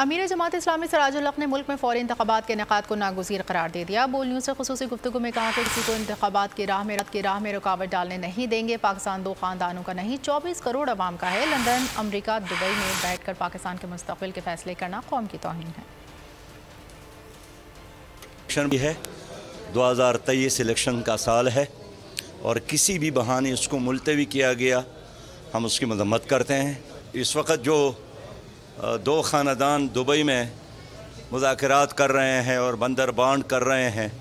अमीर जमात इस्लामी सिराजुल हक ने मुल्क में फौरी इंतखाबात के इनेकाद को नागुज़ीर करार दे दिया। बोल न्यूज़ से खुसूसी गुफ्तगू में कहा कि किसी को इंतखाबात की राह में रुकावट डालने नहीं देंगे। पाकिस्तान दो ख़ानदानों का नहीं 24 करोड़ अवाम का है। लंदन, अमरीका, दुबई में बैठ कर पाकिस्तान के मुस्तक़बिल के फैसले करना कौम की तौहीन है। भी है 2023 इलेक्शन का साल है और किसी भी बहाने उसको मुलतवी किया गया, हम उसकी मजम्मत करते हैं। इस वक्त जो दो ख़ानदान दुबई में मुज़ाकरात कर रहे हैं और बंदर बांड कर रहे हैं,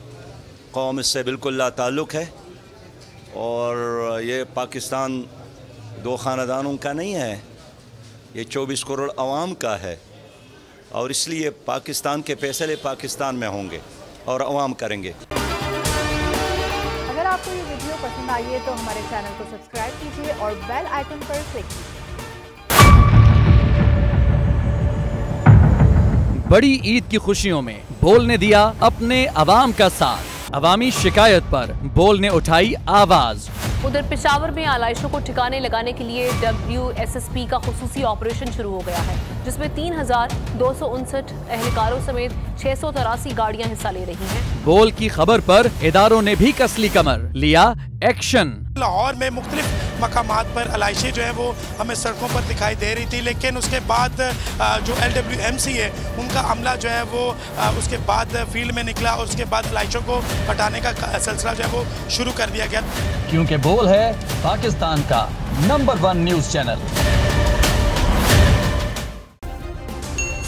कौम इससे बिल्कुल ला ताल्लुक़ है और ये पाकिस्तान दो ख़ानदानों का नहीं है, ये 24 करोड़ अवाम का है और इसलिए पाकिस्तान के फैसले पाकिस्तान में होंगे और अवाम करेंगे। अगर आपको ये वीडियो पसंद आई है तो हमारे चैनल को सब्सक्राइब कीजिए और बेल आइकन पर क्लिक कीजिए। बड़ी ईद की खुशियों में बोल ने दिया अपने अवाम का साथ। अवामी शिकायत पर बोल ने उठाई आवाज। उधर पेशावर में आलाइशों को ठिकाने लगाने के लिए WSSP का खुसूसी ऑपरेशन शुरू हो गया है, जिसमें 3,259 एहलकारों समेत 683 गाड़ियां हिस्सा ले रही हैं। बोल की खबर पर इदारों ने भी कसली कमर, लिया एक्शन। लाहौर में मुख्तलिफ मकामात पर आलाइशें जो है वो हमें सड़कों पर दिखाई दे रही थी, लेकिन उसके बाद जो LWMC है उनका अमला जो है वो उसके बाद फील्ड में निकला और उसके बाद आलाइशों को हटाने का सिलसिला जो है वो शुरू कर दिया गया, क्योंकि बोल है पाकिस्तान का नंबर 1 न्यूज चैनल।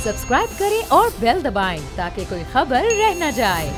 सब्सक्राइब करें और बेल दबाएं ताकि कोई खबर रह न जाए।